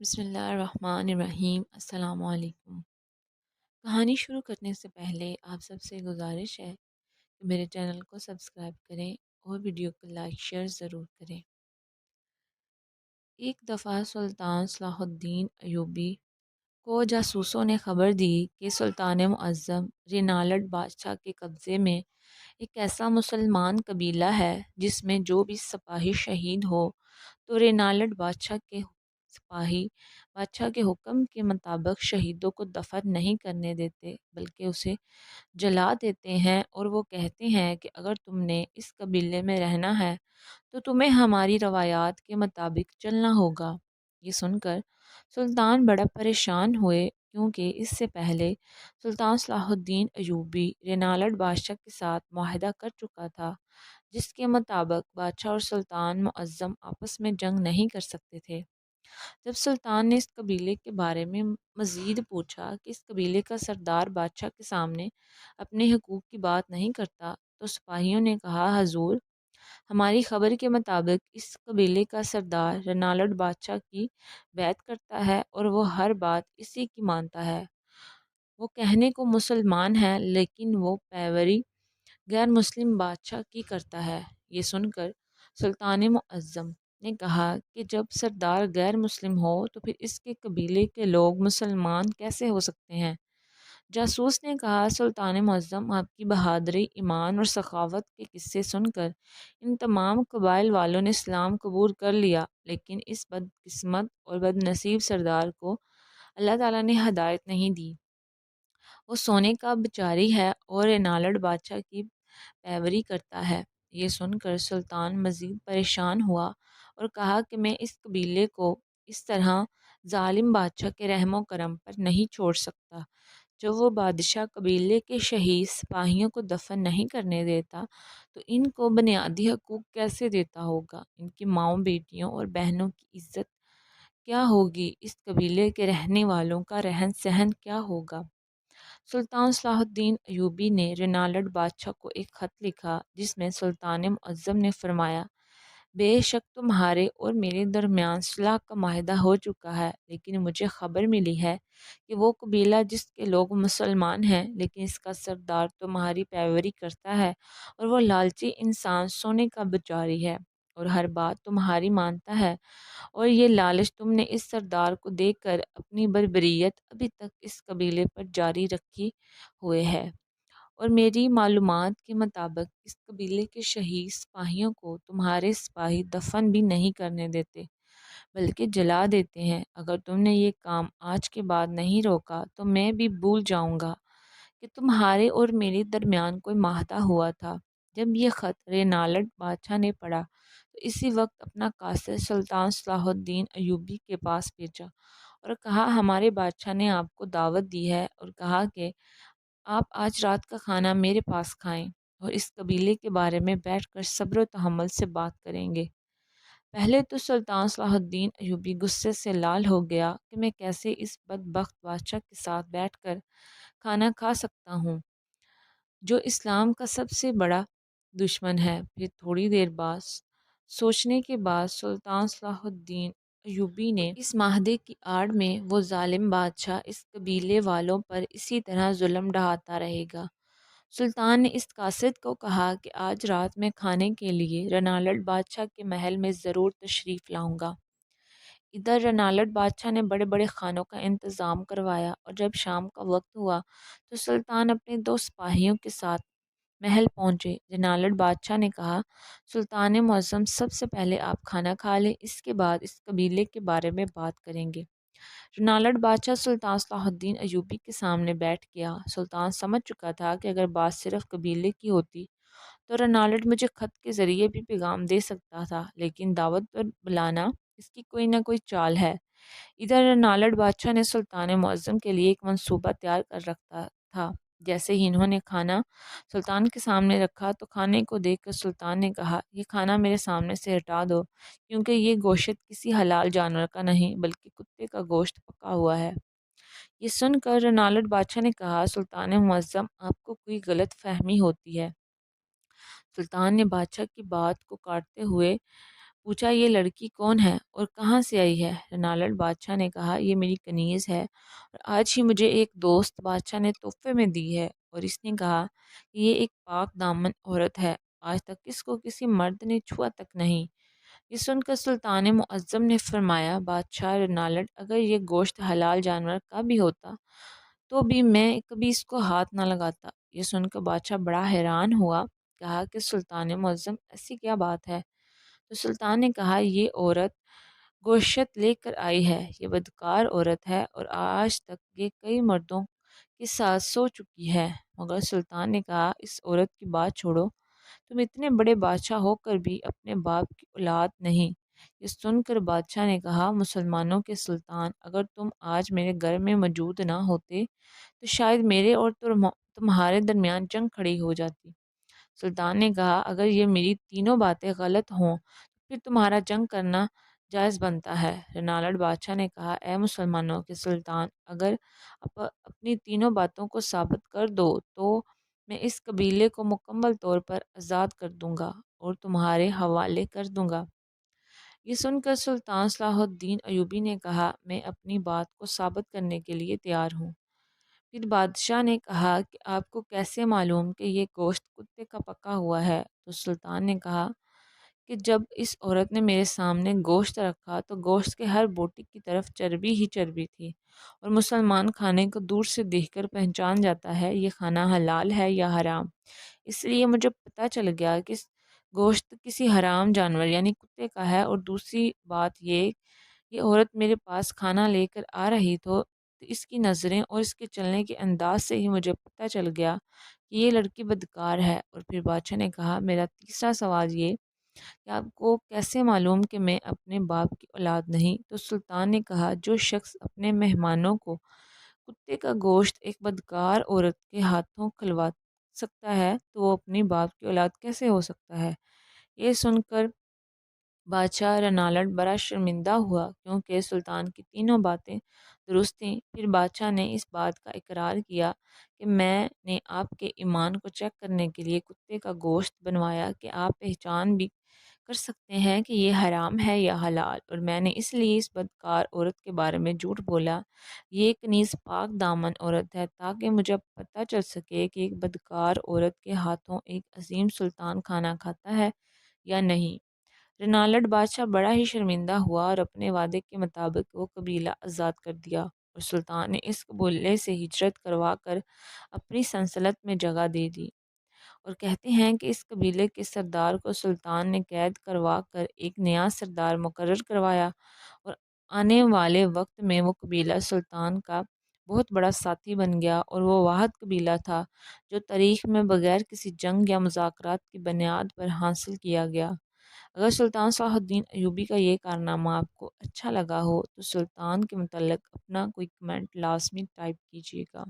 بسم اللہ الرحمن الرحیم۔ السلام علیکم۔ کہانی شروع کرنے سے پہلے آپ سب سے گزارش ہے کہ میرے چینل کو سبسکرائب کریں اور ویڈیو کو لائک شیئر ضرور کریں۔ ایک دفعہ سلطان صلاح الدین ایوبی کو جاسوسوں نے خبر دی کہ سلطان معظم رینالڈ بادشاہ کے قبضے میں ایک ایسا مسلمان قبیلہ ہے جس میں جو بھی سپاہی شہید ہو تو رینالڈ بادشاہ کے حکم کے مطابق شہیدوں کو دفن نہیں کرنے دیتے بلکہ اسے جلا دیتے ہیں، اور وہ کہتے ہیں کہ اگر تم نے اس قبیلے میں رہنا ہے تو تمہیں ہماری روایات کے مطابق چلنا ہوگا۔ یہ سن کر سلطان بڑا پریشان ہوئے، کیونکہ اس سے پہلے سلطان صلاح الدین ایوبی رینالڈ بادشاہ کے ساتھ معاہدہ کر چکا تھا، جس کے مطابق بادشاہ اور سلطان معظم آپس میں جنگ نہیں کر سکتے تھے۔ جب سلطان نے اس قبیلے کے بارے میں مزید پوچھا کہ اس قبیلے کا سردار بادشاہ کے سامنے اپنے حقوق کی بات نہیں کرتا، تو سپاہیوں نے کہا، حضور، ہماری خبر کے مطابق اس قبیلے کا سردار رینالڈ بادشاہ کی بیعت کرتا ہے اور وہ ہر بات اسی کی مانتا ہے۔ وہ کہنے کو مسلمان ہے لیکن وہ پیروی غیر مسلم بادشاہ کی کرتا ہے۔ یہ سن کر سلطان معظم نے کہا کہ جب سردار غیر مسلم ہو تو پھر اس کے قبیلے کے لوگ مسلمان کیسے ہو سکتے ہیں؟ جاسوس نے کہا، سلطان معظم، آپ کی بہادری، ایمان اور سخاوت کے قصے سن کر ان تمام قبائل والوں نے اسلام قبول کر لیا، لیکن اس بد قسمت اور بد نصیب سردار کو اللہ تعالیٰ نے ہدایت نہیں دی۔ وہ سونے کا بچاری ہے اور رینالڈ بادشاہ کی پیروی کرتا ہے۔ یہ سن کر سلطان مزید پریشان ہوا اور کہا کہ میں اس قبیلے کو اس طرح ظالم بادشاہ کے رحم و کرم پر نہیں چھوڑ سکتا۔ جب وہ بادشاہ قبیلے کے شہید سپاہیوں کو دفن نہیں کرنے دیتا تو ان کو بنیادی حقوق کیسے دیتا ہوگا؟ ان کی ماؤں، بیٹیوں اور بہنوں کی عزت کیا ہوگی؟ اس قبیلے کے رہنے والوں کا رہن سہن کیا ہوگا؟ سلطان صلاح الدین ایوبی نے رینالڈ بادشاہ کو ایک خط لکھا جس میں سلطان معظم نے فرمایا، بے شک تمہارے اور میرے درمیان صلح کا معاہدہ ہو چکا ہے، لیکن مجھے خبر ملی ہے کہ وہ قبیلہ جس کے لوگ مسلمان ہیں لیکن اس کا سردار تمہاری پیروی کرتا ہے، اور وہ لالچی انسان سونے کا بچاری ہے اور ہر بات تمہاری مانتا ہے، اور یہ لالچ تم نے اس سردار کو دے کر اپنی بربریت ابھی تک اس قبیلے پر جاری رکھی ہوئے ہے، اور میری معلومات کے مطابق اس قبیلے کے شہید سپاہیوں کو تمہارے سپاہی دفن بھی نہیں کرنے دیتے بلکہ جلا دیتے ہیں۔ اگر تم نے یہ کام آج کے بعد نہیں روکا تو میں بھی بھول جاؤں گا کہ تمہارے اور میرے درمیان کوئی معاہدہ ہوا تھا۔ جب یہ خط رینالڈ بادشاہ نے پڑھا تو اسی وقت اپنا قاصد سلطان صلاح الدین ایوبی کے پاس بھیجا اور کہا، ہمارے بادشاہ نے آپ کو دعوت دی ہے اور کہا کہ آپ آج رات کا کھانا میرے پاس کھائیں اور اس قبیلے کے بارے میں بیٹھ کر صبر و تحمل سے بات کریں گے۔ پہلے تو سلطان صلاح الدین ایوبی غصے سے لال ہو گیا کہ میں کیسے اس بدبخت بادشاہ کے ساتھ بیٹھ کر کھانا کھا سکتا ہوں جو اسلام کا سب سے بڑا دشمن ہے۔ پھر تھوڑی دیر بعد سوچنے کے بعد سلطان صلاح الدین ایوبی نے اس معاہدے کی آڑ میں وہ ظالم بادشاہ اس قبیلے والوں پر اسی طرح ظلم ڈھاتا رہے گا۔ سلطان نے اس قاصد کو کہا کہ آج رات میں کھانے کے لیے رینالڈ بادشاہ کے محل میں ضرور تشریف لاؤں گا۔ ادھر رینالڈ بادشاہ نے بڑے بڑے کھانوں کا انتظام کروایا، اور جب شام کا وقت ہوا تو سلطان اپنے دو سپاہیوں کے ساتھ محل پہنچے۔ رینالڈ بادشاہ نے کہا، سلطان معظم، سب سے پہلے آپ کھانا کھا لیں، اس کے بعد اس قبیلے کے بارے میں بات کریں گے۔ رینالڈ بادشاہ سلطان صلاح الدین ایوبی کے سامنے بیٹھ گیا۔ سلطان سمجھ چکا تھا کہ اگر بات صرف قبیلے کی ہوتی تو رینالڈ مجھے خط کے ذریعے بھی پیغام دے سکتا تھا، لیکن دعوت پر بلانا، اس کی کوئی نہ کوئی چال ہے۔ ادھر رینالڈ بادشاہ نے سلطان معظم کے لیے ایک منصوبہ تیار کر رکھا تھا۔ جیسے ہی انہوں نے کھانا سلطان کے سامنے رکھا تو کھانے کو دیکھ کر سلطان نے کہا، یہ کھانا میرے سامنے سے ہٹا دو، کیونکہ یہ گوشت کسی حلال جانور کا نہیں بلکہ کتے کا گوشت پکا ہوا ہے۔ یہ سن کر رینالڈ بادشاہ نے کہا، سلطان معظم، آپ کو کوئی غلط فہمی ہوتی ہے۔ سلطان نے بادشاہ کی بات کو کاٹتے ہوئے پوچھا یہ لڑکی کون ہے اور کہاں سے آئی ہے؟ رنالڈ بادشاہ نے کہا یہ میری کنیز ہے اور آج ہی مجھے ایک دوست بادشاہ نے تحفے میں دی ہے، اور اس نے کہا کہ یہ ایک پاک دامن عورت ہے، آج تک اس کو کسی مرد نے چھوا تک نہیں۔ یہ سن کر سلطان معظم نے فرمایا بادشاہ رنالڈ اگر یہ گوشت حلال جانور کا بھی ہوتا تو بھی میں کبھی اس کو ہاتھ نہ لگاتا۔ یہ سن کر بادشاہ بڑا حیران ہوا، کہا کہ سلطان معظم ایسی کیا بات ہے؟ تو سلطان نے کہا یہ عورت گوشت لے کر آئی ہے، یہ بدکار عورت ہے اور آج تک یہ کئی مردوں کے ساتھ سو چکی ہے۔ مگر سلطان نے کہا اس عورت کی بات چھوڑو، تم اتنے بڑے بادشاہ ہو کر بھی اپنے باپ کی اولاد نہیں۔ یہ سن کر بادشاہ نے کہا مسلمانوں کے سلطان، اگر تم آج میرے گھر میں موجود نہ ہوتے تو شاید میرے اور تمہارے درمیان جنگ کھڑی ہو جاتی۔ سلطان نے کہا اگر یہ میری تینوں باتیں غلط ہوں تو پھر تمہارا جنگ کرنا جائز بنتا ہے۔ رنالڈ بادشاہ نے کہا اے مسلمانوں کے سلطان، اگر اپنی تینوں باتوں کو ثابت کر دو تو میں اس قبیلے کو مکمل طور پر آزاد کر دوں گا اور تمہارے حوالے کر دوں گا۔ یہ سن کر سلطان صلاح الدین ایوبی نے کہا میں اپنی بات کو ثابت کرنے کے لیے تیار ہوں۔ پھر بادشاہ نے کہا کہ آپ کو کیسے معلوم کہ یہ گوشت کتے کا پکا ہوا ہے؟ تو سلطان نے کہا کہ جب اس عورت نے میرے سامنے گوشت رکھا تو گوشت کے ہر بوٹی کی طرف چربی ہی چربی تھی، اور مسلمان کھانے کو دور سے دیکھ کر پہچان جاتا ہے یہ کھانا حلال ہے یا حرام۔ اس لیے مجھے پتہ چل گیا کہ گوشت کسی حرام جانور یعنی کتے کا ہے، اور دوسری بات یہ عورت میرے پاس کھانا لے کر آ رہی تو اس کی نظریں اور اس کے چلنے کے انداز سے ہی مجھے پتہ چل گیا کہ یہ لڑکی بدکار ہے۔ اور پھر بادشاہ نے کہا میرا تیسرا سوال یہ کہ آپ کو کیسے معلوم کہ میں اپنے باپ کی اولاد نہیں؟ تو سلطان نے کہا جو شخص اپنے مہمانوں کو کتے کا گوشت ایک بدکار عورت کے ہاتھوں کھلوا سکتا ہے تو وہ اپنی باپ کی اولاد کیسے ہو سکتا ہے؟ یہ سن کر بادشاہ رنالڈ بڑا شرمندہ ہوا کیونکہ سلطان کی تینوں باتیں درست تھیں۔ پھر بادشاہ نے اس بات کا اقرار کیا کہ میں نے آپ کے ایمان کو چیک کرنے کے لیے کتے کا گوشت بنوایا کہ آپ پہچان بھی کر سکتے ہیں کہ یہ حرام ہے یا حلال، اور میں نے اس لیے اس بدکار عورت کے بارے میں جھوٹ بولا یہ کنیز پاک دامن عورت ہے تاکہ مجھے پتہ چل سکے کہ ایک بدکار عورت کے ہاتھوں ایک عظیم سلطان کھانا کھاتا ہے یا نہیں۔ رنالڈ بادشاہ بڑا ہی شرمندہ ہوا اور اپنے وعدے کے مطابق وہ قبیلہ آزاد کر دیا، اور سلطان نے اس قبیلے سے ہجرت کروا کر اپنی سلطنت میں جگہ دے دی۔ اور کہتے ہیں کہ اس قبیلے کے سردار کو سلطان نے قید کروا کر ایک نیا سردار مقرر کروایا، اور آنے والے وقت میں وہ قبیلہ سلطان کا بہت بڑا ساتھی بن گیا، اور وہ واحد قبیلہ تھا جو تاریخ میں بغیر کسی جنگ یا مذاکرات کی بنیاد پر حاصل کیا گیا۔ اگر سلطان صلاح الدین ایوبی کا یہ کارنامہ آپ کو اچھا لگا ہو تو سلطان کے متعلق اپنا کوئی کمنٹ لازمی ٹائپ کیجیے گا۔